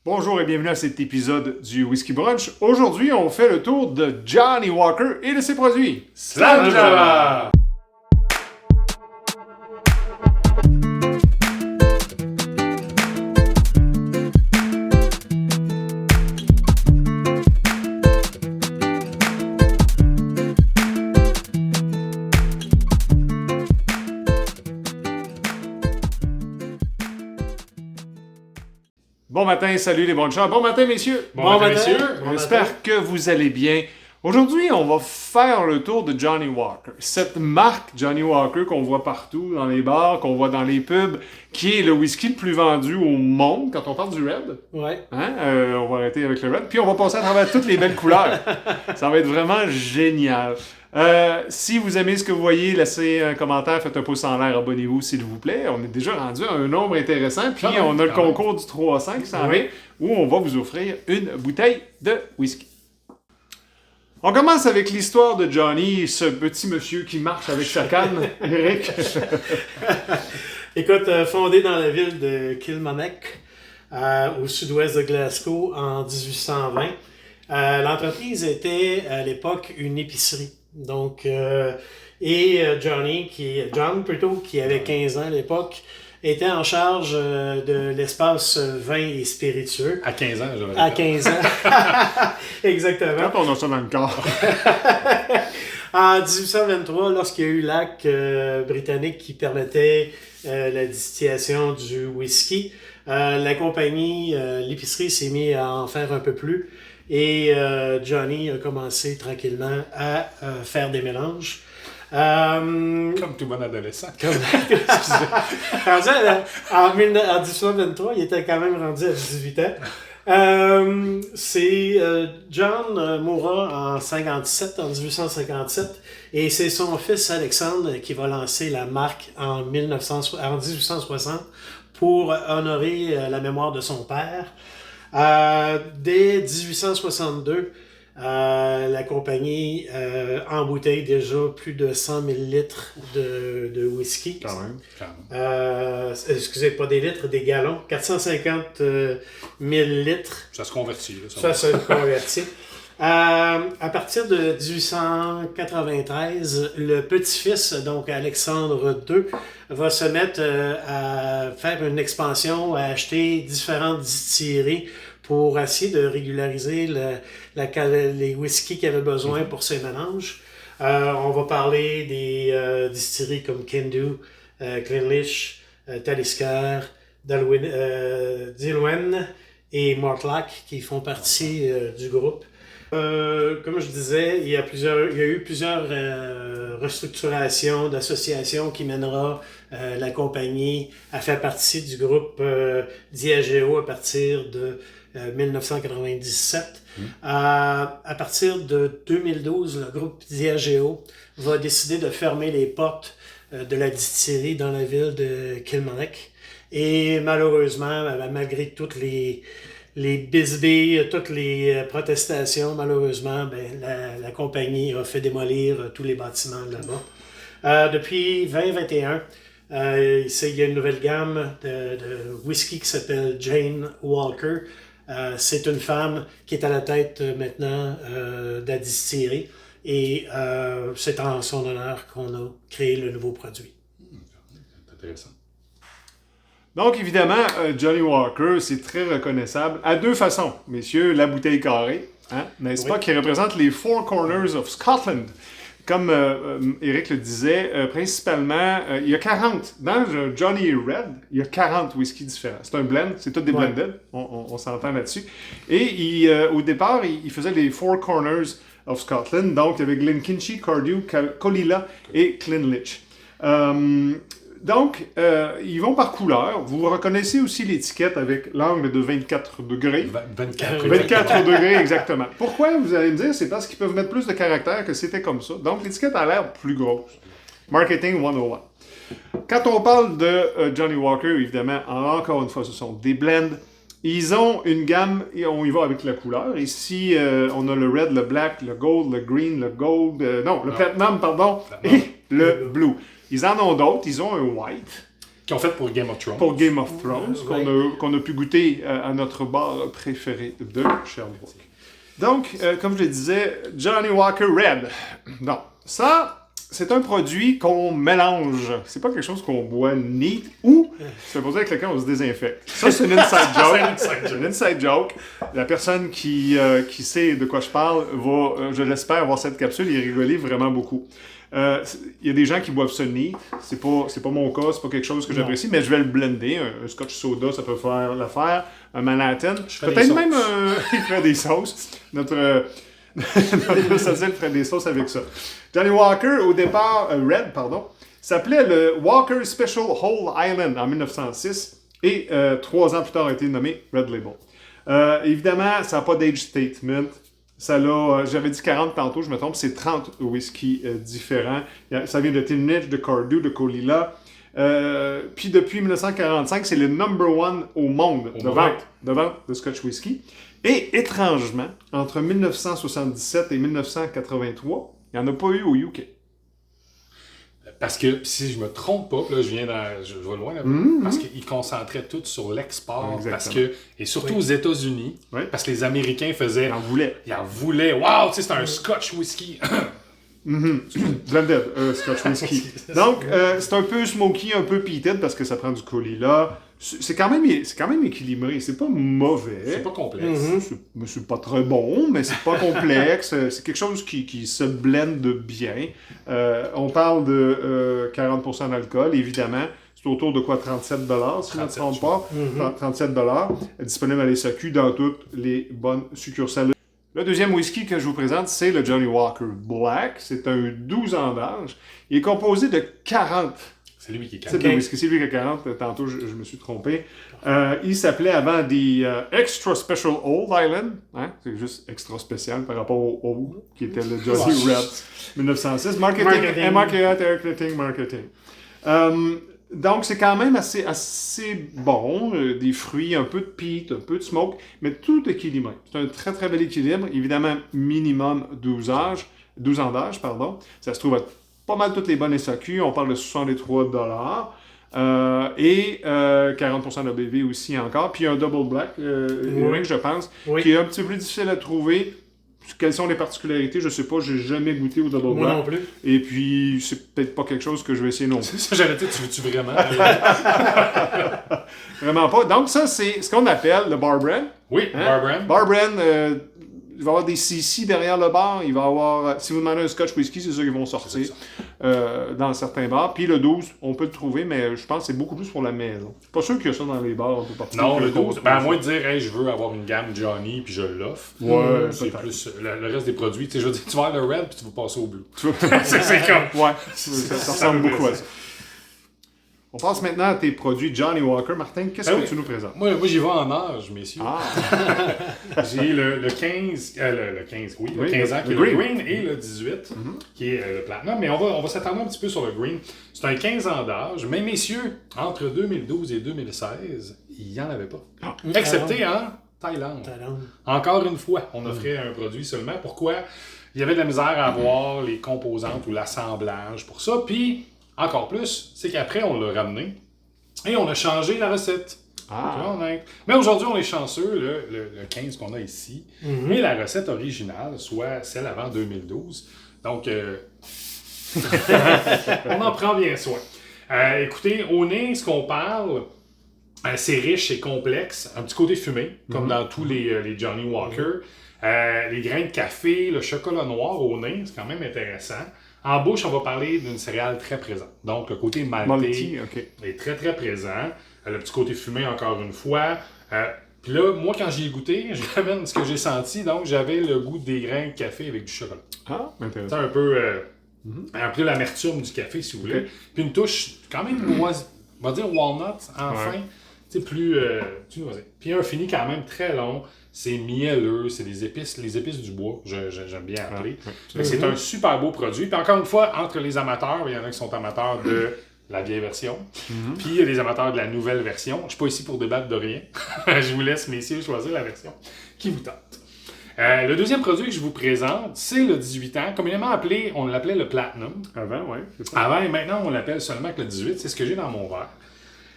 Bonjour et bienvenue à cet épisode du Whisky Brunch. Aujourd'hui, on fait le tour de Johnnie Walker et de ses produits. Slam Java! Bon matin, salut les brunchers. Bon matin, messieurs. Bon matin, messieurs. J'espère que vous allez bien. Aujourd'hui, on va faire le tour de Johnnie Walker. Cette marque Johnnie Walker qu'on voit partout dans les bars, qu'on voit dans les pubs, qui est le whisky le plus vendu au monde quand on parle du Red. Ouais. Hein? On va arrêter avec le Red. Puis on va passer à travers toutes les belles couleurs. Ça va être vraiment génial. Si vous aimez ce que vous voyez, laissez un commentaire, faites un pouce en l'air, abonnez-vous s'il vous plaît. On est déjà rendu à un nombre intéressant. Puis on a le concours du 300 qui s'en vient, où on va vous offrir une bouteille de whisky. On commence avec l'histoire de Johnny, ce petit monsieur qui marche avec sa canne. Eric? Écoute, fondé dans la ville de Kilmarnock, au sud-ouest de Glasgow, en 1820, l'entreprise était à l'époque une épicerie. Donc, John plutôt, qui avait 15 ans à l'époque, était en charge de l'espace vin et spiritueux. À 15 ans, j'aurais dit. À 15 ans. Exactement. Quand on a ça dans le corps. En 1823, lorsqu'il y a eu l'acte britannique qui permettait la distillation du whisky, la compagnie, l'épicerie s'est mise à en faire un peu plus. Et Johnny a commencé tranquillement à faire des mélanges. Comme tout bon adolescent. En 1823, il était quand même rendu à 18 ans. John mourra en 1857, et c'est son fils Alexandre qui va lancer la marque en 1860 pour honorer la mémoire de son père. Dès 1862, la compagnie embouteille déjà plus de 100 000 litres de whisky. Quand même. Excusez, pas des litres, des gallons. 450 000 litres. Ça se convertit. Là, Ça se convertit. À partir de 1893, le petit-fils, donc Alexandre II, va se mettre à faire une expansion, à acheter différentes distilleries pour essayer de régulariser les whiskies qu'il avait besoin pour ses mélanges. On va parler des distilleries comme Kendu, Clynelish, Talisker, Dillwyn et Mortlach qui font partie du groupe. Comme je disais, il y a eu plusieurs restructurations d'associations qui mènera la compagnie à faire partie du groupe Diageo à partir de 1997. À partir de 2012, le groupe Diageo va décider de fermer les portes de la distillerie dans la ville de Kilmarnock. Et malheureusement, malgré toutes les bisbilles, toutes les protestations, malheureusement, la compagnie a fait démolir tous les bâtiments là-bas. Depuis 2021, il y a une nouvelle gamme de whisky qui s'appelle Jane Walker. C'est une femme qui est à la tête maintenant de la distillerie, et c'est en son honneur qu'on a créé le nouveau produit. C'est intéressant. Donc, évidemment, Johnnie Walker, c'est très reconnaissable à deux façons. Messieurs, la bouteille carrée, hein, n'est-ce pas, qui représente les Four Corners of Scotland. Comme Eric le disait, principalement, il y a 40. Dans Johnny Red, il y a 40 whiskies différents. C'est un blend, c'est tout des blended, on s'entend là-dessus. Et au départ, il faisait les Four Corners of Scotland, donc avec Glenkinchie, Cardew, Colilla et Clynelish. Donc, ils vont par couleur. Vous reconnaissez aussi l'étiquette avec l'angle de 24 degrés. 24 degrés, exactement. Pourquoi, vous allez me dire? C'est parce qu'ils peuvent mettre plus de caractère que c'était comme ça. Donc, l'étiquette a l'air plus grosse. Marketing 101. Quand on parle de Johnnie Walker, évidemment, encore une fois, ce sont des blends. Ils ont une gamme, et on y va avec la couleur. Ici, on a le red, le black, le gold, le green, le gold... le platinum, pardon, et le blue. Ils en ont d'autres, ils ont un white. Qu'ils ont fait pour Game of Thrones. Pour Game of Thrones, qu'on a pu goûter à notre bar préféré de Sherbrooke. Donc, comme je le disais, Johnny Walker Red. Non, ça, c'est un produit qu'on mélange. C'est pas quelque chose qu'on boit neat ou c'est un produit avec lequel on se désinfecte. Ça, c'est une inside joke. C'est une inside joke. La personne qui sait de quoi je parle va, je l'espère, voir cette capsule et rigoler vraiment beaucoup. Il y a des gens qui boivent ça neat. C'est pas mon cas, c'est pas quelque chose que j'apprécie, mais je vais le blender. Un scotch soda, ça peut faire l'affaire. Un Manhattan. Peut-être même il ferait des sauces. Notre associé ferait des sauces avec ça. Johnny Walker, au départ, Red, pardon, s'appelait le Walker Special Whole Island en 1906 et 3 ans plus tard a été nommé Red Label. Évidemment, ça n'a pas d'age statement. Ça l'a, j'avais dit 40 tantôt, je me trompe, c'est 30 whisky différents. Ça vient de Teenage, de Cardew, de Colilla. Puis depuis 1945, c'est le number one au monde de vente de Scotch whisky. Et étrangement, entre 1977 et 1983, il n'y en a pas eu au UK. Parce que, si je me trompe pas, là, je vais loin, là, parce qu'ils concentraient tout sur l'export. Parce que, et surtout aux États-Unis, parce que les Américains faisaient... Ils en voulaient. Wow, tu sais, c'est un Scotch whisky. Blended, Scotch whisky. Donc, c'est un peu smoky, un peu peated, parce que ça prend du Colilla. C'est quand même équilibré. C'est pas mauvais. C'est pas complexe. C'est pas très bon, mais c'est pas complexe. C'est quelque chose qui se blende bien. On parle de 40% d'alcool, évidemment. C'est autour de quoi? 37 $, si je ne me trompe pas. 37 $. Disponible à l'SAQ dans toutes les bonnes succursales. Le deuxième whisky que je vous présente, c'est le Johnny Walker Black. C'est un 12 ans d'âge. Il est composé de 40. C'est lui qui est 40. C'est lui qui a 40. Tantôt, je me suis trompé. Il s'appelait avant des Extra Special Old Island. Hein? C'est juste extra spécial par rapport au Old, qui était le Johnny Red 1906. Marketing. Donc, c'est quand même assez bon. Des fruits, un peu de peat, un peu de smoke, mais tout équilibré. C'est un très, très bel équilibre. Évidemment, minimum 12 ans d'âge. Ça se trouve à pas mal toutes les bonnes SAQ. On parle de 63 $. Et 40% d'ABV aussi encore. Puis un Double Black, je pense, qui est un petit peu plus difficile à trouver. Quelles sont les particularités? Je sais pas, j'ai jamais goûté au Double Black. Moi non plus. Et puis, c'est peut-être pas quelque chose que je vais essayer non plus. C'est ça, j'allais dire, tu veux-tu vraiment? Vraiment pas. Donc ça, c'est ce qu'on appelle le bar brand. Oui, bar brand. Bar brand, il va y avoir des CC derrière le bar. Il va y avoir, si vous demandez un Scotch whisky, c'est ceux qui vont sortir dans certains bars. Puis le 12, on peut le trouver, mais je pense que c'est beaucoup plus pour la maison. Je suis pas sûr qu'il y a ça dans les bars un peu partout. Non, le 12, à moins de dire, hey, je veux avoir une gamme Johnny, puis je l'offre. Ouais, c'est plus le reste des produits. Tu sais, je veux dire, tu vas avoir le red, puis tu vas passer au bleu. c'est comme. Ouais, ça ressemble beaucoup à ça. On passe maintenant à tes produits Johnny Walker. Martin, qu'est-ce que tu nous présentes? Moi, j'y vais en âge, messieurs. J'ai le 15, le 15 ans, qui est le green, et le 18, qui est le platinum. Mais on va s'attarder un petit peu sur le green. C'est un 15 ans d'âge, mais messieurs, entre 2012 et 2016, il n'y en avait pas. Excepté en Thaïlande. Encore une fois, on offrait un produit seulement. Pourquoi? Il y avait de la misère à avoir les composantes ou l'assemblage pour ça. Puis, encore plus, c'est qu'après, on l'a ramené et on a changé la recette. Mais aujourd'hui, on est chanceux, le 15 qu'on a ici, et la recette originale, soit celle avant 2012. Donc, on en prend bien soin. Écoutez, au nez, ce qu'on parle, c'est riche, c'est complexe, un petit côté fumé, comme dans tous les Johnny Walker. Les grains de café, le chocolat noir au nez, c'est quand même intéressant. En bouche, on va parler d'une céréale très présente. Donc, le côté maltais est très, très présent. Le petit côté fumé, encore une fois. Puis là, moi, quand j'y ai goûté, je ramène ce que j'ai senti. Donc, j'avais le goût des grains de café avec du chocolat. Intéressant. C'est un peu l'amertume du café, si vous voulez. Puis une touche quand même on va dire walnut, enfin. Tu sais, plus noisette. Puis un fini quand même très long. C'est mielleux, c'est les épices du bois, j'aime bien appeler. C'est un super beau produit. Puis encore une fois, entre les amateurs, il y en a qui sont amateurs de la vieille version, puis il y a les amateurs de la nouvelle version. Je ne suis pas ici pour débattre de rien. Je vous laisse, messieurs, choisir la version qui vous tente. Le deuxième produit que je vous présente, c'est le 18 ans. Communément appelé, on l'appelait le Platinum. Avant, oui, c'est ça. Avant, et maintenant, on l'appelle seulement que le 18. C'est ce que j'ai dans mon verre.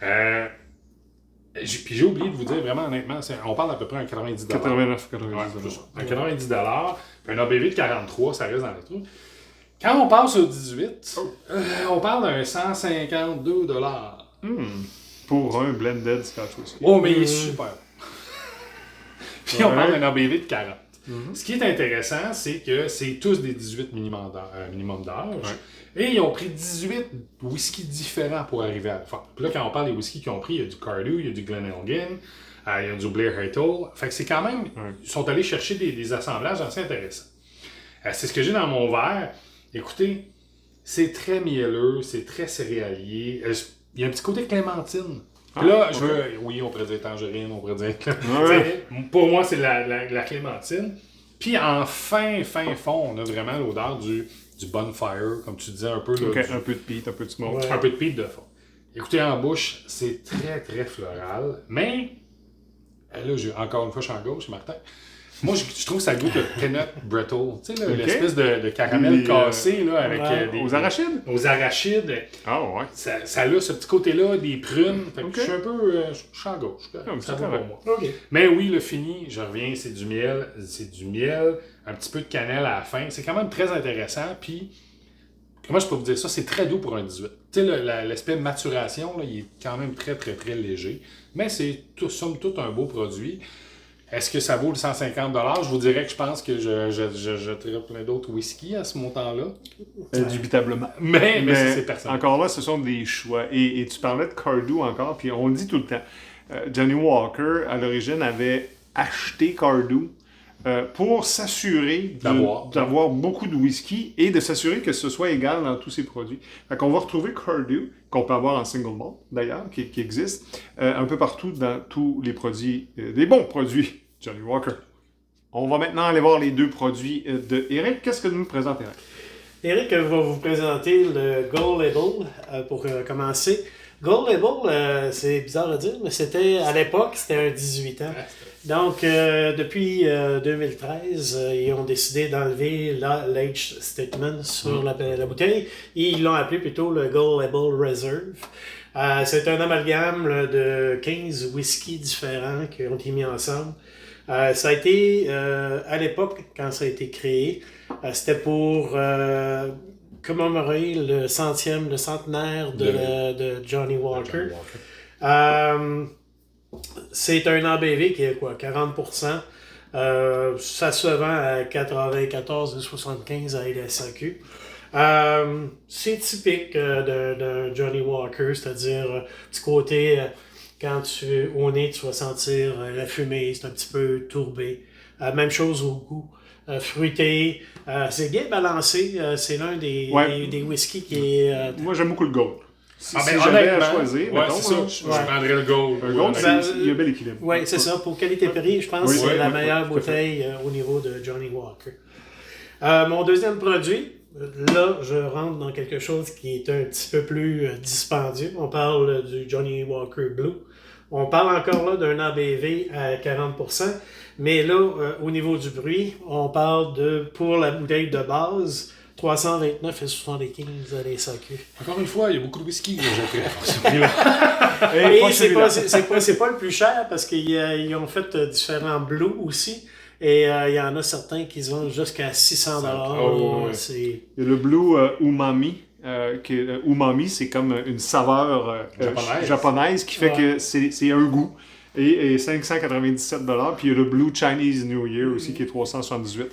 Puis j'ai oublié de vous dire, vraiment honnêtement, on parle à peu près de 90$. 89, Ouais, c'est ça. Un 90$, puis un ABV de 43$, ça reste dans les trucs. Quand on passe au 18, on parle d'un 152$. Pour un blended Scotch whisky. Oh, mais il est super. Puis on parle d'un ABV de 40. Ce qui est intéressant, c'est que c'est tous des 18 minimum d'âge. Et ils ont pris 18 whiskies différents pour arriver à la fin. Puis là, quand on parle des whiskies qu'ils ont pris, il y a du Cardew, il y a du Glenelgin, il y a du Blair Hill. Fait que c'est quand même... Ils sont allés chercher des assemblages assez intéressants. C'est ce que j'ai dans mon verre. Écoutez, c'est très mielleux, c'est très céréalier. Il y a un petit côté clémentine. Puis là, oui, on pourrait dire tangerine, on pourrait dire... Pour moi, c'est la clémentine. Puis en fin fond, on a vraiment l'odeur du bonfire, comme tu disais, un peu. Là, un peu de peat, un peu de smoke. Un peu de peat de fond. Écoutez, en bouche, c'est très, très floral. Mais, là, encore une fois, je suis en gauche, Martin. Moi, je trouve que ça goûte le peanut brittle. Tu sais, l'espèce de caramel cassé là, avec aux arachides. Aux arachides. Ah ouais. Ça a ce petit côté-là, des prunes. Fait que je suis un peu... je suis en gauche. Ça va pour moi. Mais oui, le fini, je reviens, c'est du miel. C'est du miel, un petit peu de cannelle à la fin. C'est quand même très intéressant. Puis, comment je peux vous dire ça? C'est très doux pour un 18. Tu sais, l'aspect maturation, là, il est quand même très, très, très léger. Mais c'est somme toute un beau produit. Est-ce que ça vaut le 150$? Je vous dirais que je pense que je jetterais plein d'autres whisky à ce montant-là. Indubitablement. Mais c'est personnel. Encore là, ce sont des choix. Et tu parlais de Cardew encore, puis on le dit tout le temps. Johnny Walker, à l'origine, avait acheté Cardew pour s'assurer d'avoir beaucoup de whisky et de s'assurer que ce soit égal dans tous ses produits. Fait qu'on va retrouver Cardew, qu'on peut avoir en single malt, d'ailleurs, qui existe, un peu partout dans tous les produits, des bons produits Johnny Walker. On va maintenant aller voir les deux produits de Eric. Qu'est-ce que nous présente Eric? Eric va vous présenter le Gold Label pour commencer. Gold Label, c'est bizarre à dire, mais à l'époque, c'était un 18 ans. Donc, depuis 2013, ils ont décidé d'enlever l'age statement sur la bouteille et ils l'ont appelé plutôt le Gold Label Reserve. C'est un amalgame de 15 whiskies différents qui ont été mis ensemble. Ça a été, à l'époque, quand ça a été créé, c'était pour commémorer le centenaire de Johnny Walker. C'est un ABV qui est quoi, 40%. Ça se vend à 94,75 à LSAQ. C'est typique d'un Johnny Walker, c'est-à-dire du côté, au nez, tu vas sentir la fumée, c'est un petit peu tourbé. Même chose au goût. Fruité. C'est bien balancé. C'est l'un des whiskies qui est... Moi, j'aime beaucoup le Gold. Si honnêtement, j'avais à choisir, mettons, c'est ça. Je prendrais le Gold. Le Gold, il y a bel équilibre. Oui, c'est ça. Pour qualité-prix, je pense que c'est la meilleure bouteille au niveau de Johnny Walker. Mon deuxième produit, là, je rentre dans quelque chose qui est un petit peu plus dispendieux. On parle du Johnny Walker Blue. On parle encore là d'un ABV à 40%, mais là, au niveau du bruit, on parle pour la bouteille de base, 329,75 à l'SAQ. Encore une fois, il y a beaucoup de whisky que j'ai pris. Et c'est pas le plus cher parce qu'ils ont fait différents blues aussi. Et il y en a certains qui se vendent jusqu'à 600$. Il y a le Blue Umami. Umami, c'est comme une saveur japonaise qui fait que c'est un goût. Et 597$. Puis il y a le Blue Chinese New Year aussi qui est 378$.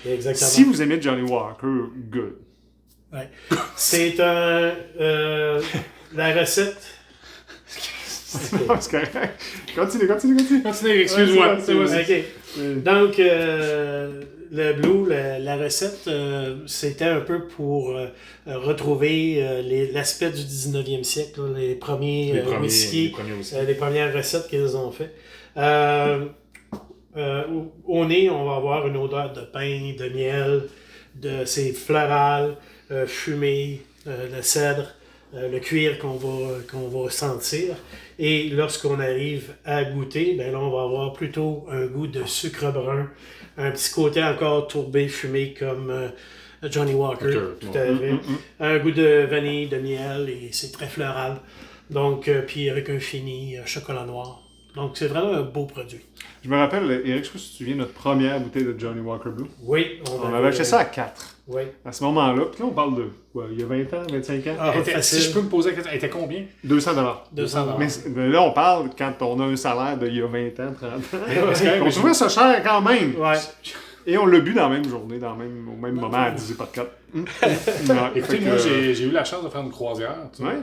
Exactement. Si vous aimez Johnny Walker, good. Ouais. C'est la recette. C'est correct. Continue. Continue, excuse-moi. Donc, le Blue, la recette, c'était un peu pour retrouver l'aspect du 19e siècle, là, les premiers whisky, les premières recettes qu'ils ont fait. Au nez, on va avoir une odeur de pain, de miel, c'est floral, fumé, le cèdre, le cuir qu'on va sentir. Et lorsqu'on arrive à goûter, ben là, on va avoir plutôt un goût de sucre brun, un petit côté encore tourbé, fumé comme Johnny Walker, tout à fait. Un goût de vanille, de miel, et c'est très floral. Donc, puis avec un fini chocolat noir. Donc, c'est vraiment un beau produit. Je me rappelle, Eric, je sais pas si tu te souviens, notre première bouteille de Johnnie Walker Blue. Oui. On avait acheté ça à 4. Oui. À ce moment-là. Puis là, on parle de quoi, il y a 20 ans, 25 ans? Si je peux me poser la question, elle était combien? 200 $200. Mais là, on parle quand on a un salaire d'il y a 20 ans, 30 ans. On trouvait ça cher quand même. Ouais. Et on l'a bu dans la même journée, au même moment, à 10 par 4. Écoutez, moi, j'ai eu la chance de faire une croisière. Tu sais. Ouais.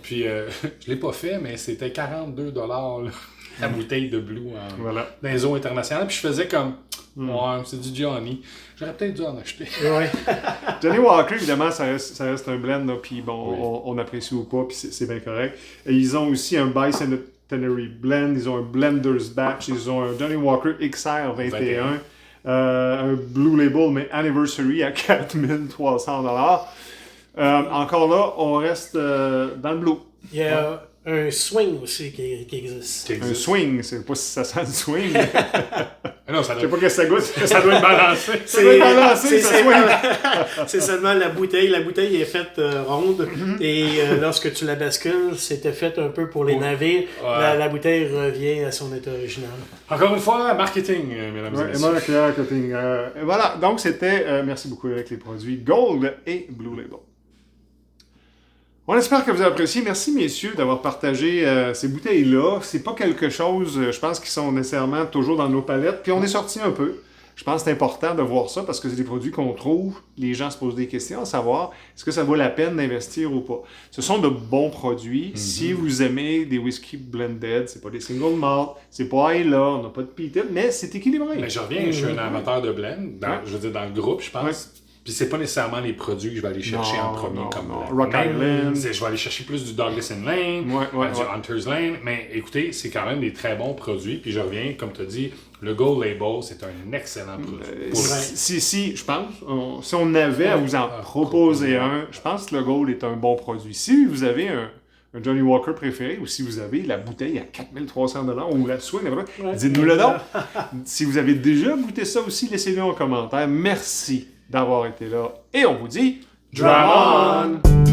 Puis, je l'ai pas fait, mais c'était 42 $ la bouteille de Blue dans les eaux internationales. Puis je faisais comme, ouais, c'est du Johnny. J'aurais peut-être dû en acheter. Ouais. Johnnie Walker, évidemment, ça reste un blend, là, puis bon, on apprécie ou pas, puis c'est bien correct. Et ils ont aussi un Bicentenary Blend, ils ont un Blender's Batch, ils ont un Johnnie Walker XR 21. Un Blue Label, mais Anniversary à 4300 $. Encore là, on reste dans le Blue. Il y a un swing aussi qui existe. Un swing, c'est pas si ça sent le swing. Non, Je sais pas qu'est-ce que ça goûte. Ça doit être balancé. Ça doit être balancé, ça swing. C'est seulement la bouteille. La bouteille est faite ronde et lorsque tu la bascules, c'était fait un peu pour les navires. Ouais. La bouteille revient à son état original. Encore une fois, marketing, mesdames et messieurs. Marketing. Voilà, donc c'était, merci beaucoup avec les produits Gold et Blue Label. On espère que vous avez apprécié. Merci, messieurs, d'avoir partagé ces bouteilles-là. C'est pas quelque chose, je pense, qui sont nécessairement toujours dans nos palettes. Puis on est sorti un peu. Je pense que c'est important de voir ça parce que c'est des produits qu'on trouve. Les gens se posent des questions à savoir est-ce que ça vaut la peine d'investir ou pas. Ce sont de bons produits. Si vous aimez des whisky blended, c'est pas des single malt, c'est pas Islay, on n'a pas de peated, mais c'est équilibré. Mais je reviens, je suis un amateur de blend. Je veux dire, dans le groupe, je pense. Ouais. Puis c'est pas nécessairement les produits que je vais aller chercher en premier comme Rock Island. Je vais aller chercher plus du Douglas & Lane, du Hunter's Lane. Mais écoutez, c'est quand même des très bons produits. Puis je reviens, comme tu as dit, le Gold Label, c'est un excellent produit. Si, je pense, si on avait à vous en proposer un, je pense que le Gold est un bon produit. Si vous avez un Johnnie Walker préféré ou si vous avez la bouteille à 4300 $ ou la swing, dites-nous-le donc. Si vous avez déjà goûté ça aussi, laissez-le en commentaire. Merci d'avoir été là. Et on vous dit, Dram on!